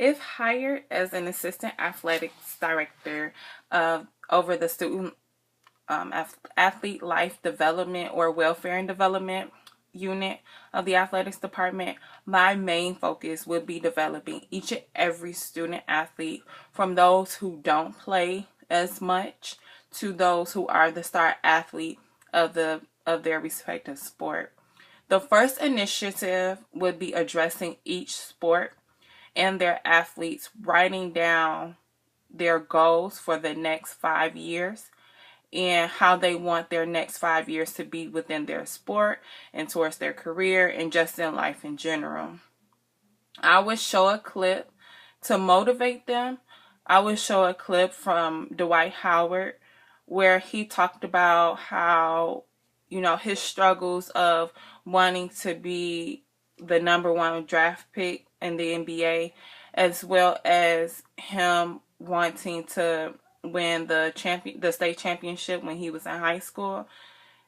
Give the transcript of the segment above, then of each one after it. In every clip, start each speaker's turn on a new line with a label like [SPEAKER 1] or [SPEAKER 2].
[SPEAKER 1] If hired as an assistant athletics director over the student athlete life development or welfare and development unit of the athletics department, my main focus would be developing each and every student athlete, from those who don't play as much to those who are the star athlete of their respective sport. The first initiative would be addressing each sport and their athletes, writing down their goals for the next 5 years and how they want their next 5 years to be within their sport and towards their career and just in life in general. I would show a clip to motivate them. I would show a clip from Dwight Howard where he talked about how, his struggles of wanting to be the number one draft pick in the NBA, as well as him wanting to win the state championship when he was in high school,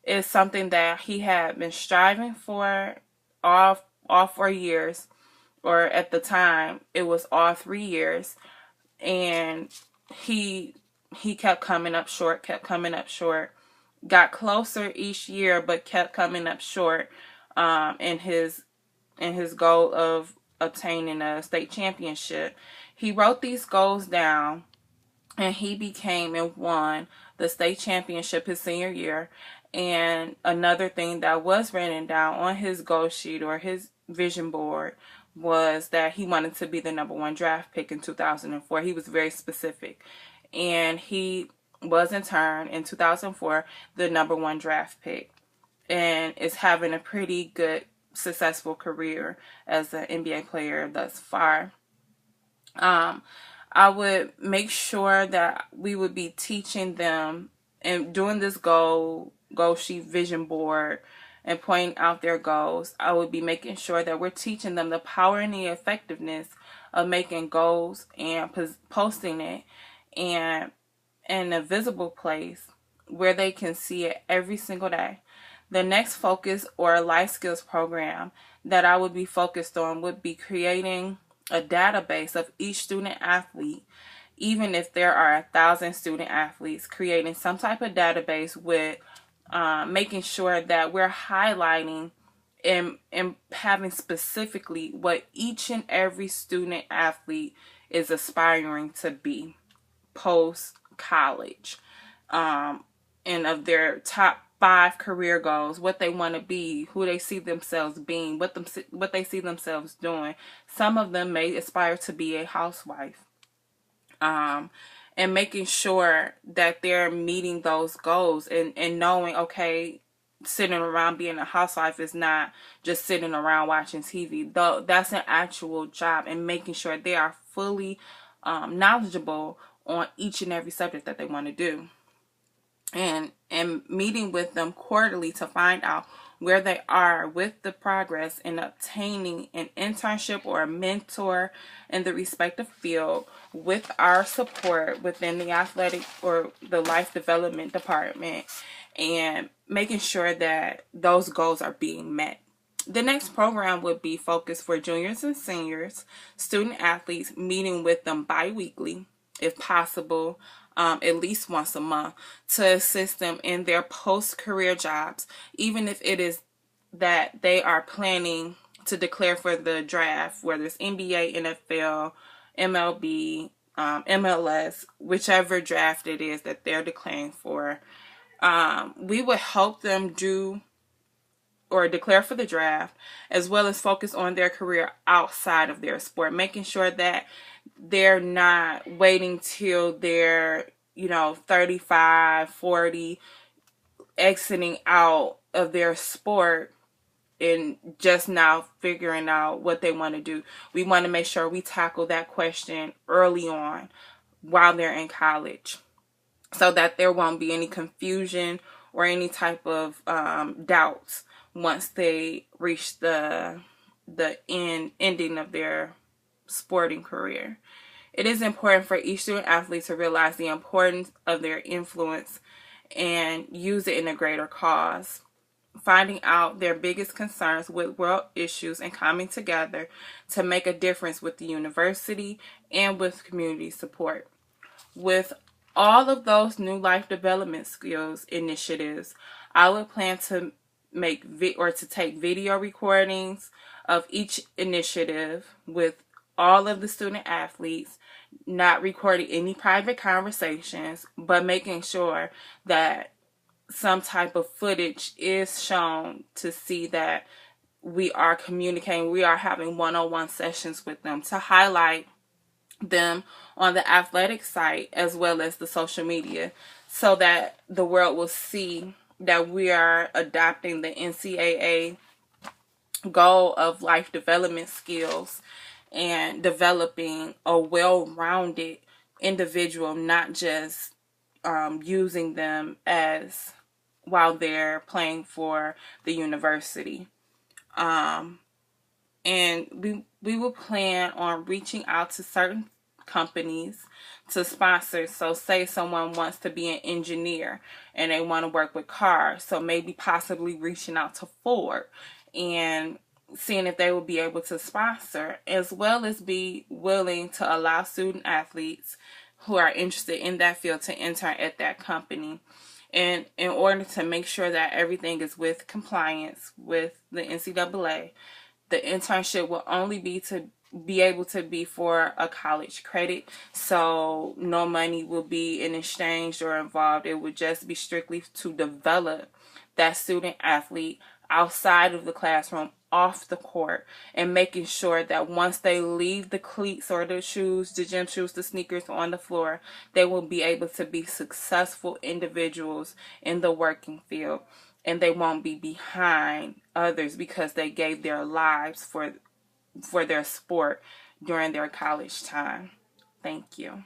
[SPEAKER 1] is something that he had been striving for all 4 years, or at the time it was all 3 years, and he kept coming up short, got closer each year, but kept coming up short in his goal of obtaining a state championship. He wrote these goals down, and he became and won the state championship his senior year. And another thing that was written down on his goal sheet or his vision board was that he wanted to be the number one draft pick in 2004. He was very specific. And he was in turn in 2004 the number one draft pick, and is having a pretty good, successful career as an NBA player thus far. I would make sure that we would be teaching them and doing this goal sheet vision board and pointing out their goals. I would be making sure that we're teaching them the power and the effectiveness of making goals and posting it and in a visible place where they can see it every single day. The next focus or life skills program that I would be focused on would be creating a database of each student athlete. Even if there are 1,000 student athletes, creating some type of database with making sure that we're highlighting and having specifically what each and every student athlete is aspiring to be post college, and of their top 5 career goals, what they want to be, who they see themselves being, what they see themselves doing. Some of them may aspire to be a housewife, and making sure that they're meeting those goals and knowing, okay, sitting around being a housewife is not just sitting around watching TV. Though that's an actual job, and making sure they are fully knowledgeable on each and every subject that they want to do. And meeting with them quarterly to find out where they are with the progress in obtaining an internship or a mentor in the respective field with our support within the athletic or the life development department, and making sure that those goals are being met. The next program would be focused for juniors and seniors, student athletes, meeting with them bi-weekly, if possible, at least once a month, to assist them in their post-career jobs, even if it is that they are planning to declare for the draft, whether it's NBA, NFL, MLB, MLS, whichever draft it is that they're declaring for. We would help them do or declare for the draft, as well as focus on their career outside of their sport, making sure that they're not waiting till they're, 35, 40, exiting out of their sport and just now figuring out what they want to do. We want to make sure we tackle that question early on while they're in college, so that there won't be any confusion or any type of doubts once they reach the ending of their sporting career. It is important for each student athlete to realize the importance of their influence and use it in a greater cause. finding out their biggest concerns with world issues and coming together to make a difference with the university and with community support. With all of those new life development skills initiatives, I would plan to take video recordings of each initiative with all of the student athletes, not recording any private conversations, but making sure that some type of footage is shown to see that we are communicating, we are having one-on-one sessions with them to highlight them on the athletic site as well as the social media, so that the world will see that we are adopting the NCAA goal of life development skills and developing a well-rounded individual, not just using them as while they're playing for the university. And we will plan on reaching out to certain companies to sponsor. So say someone wants to be an engineer and they want to work with cars, so maybe possibly reaching out to Ford and seeing if they will be able to sponsor, as well as be willing to allow student athletes who are interested in that field to intern at that company. And in order to make sure that everything is with compliance with the NCAA, the internship will only be able to be for a college credit. So no money will be in exchange or involved. It would just be strictly to develop that student athlete outside of the classroom, off the court, and making sure that once they leave the cleats or the shoes, the gym shoes, the sneakers on the floor, they will be able to be successful individuals in the working field, and they won't be behind others because they gave their lives for their sport during their college time. Thank you.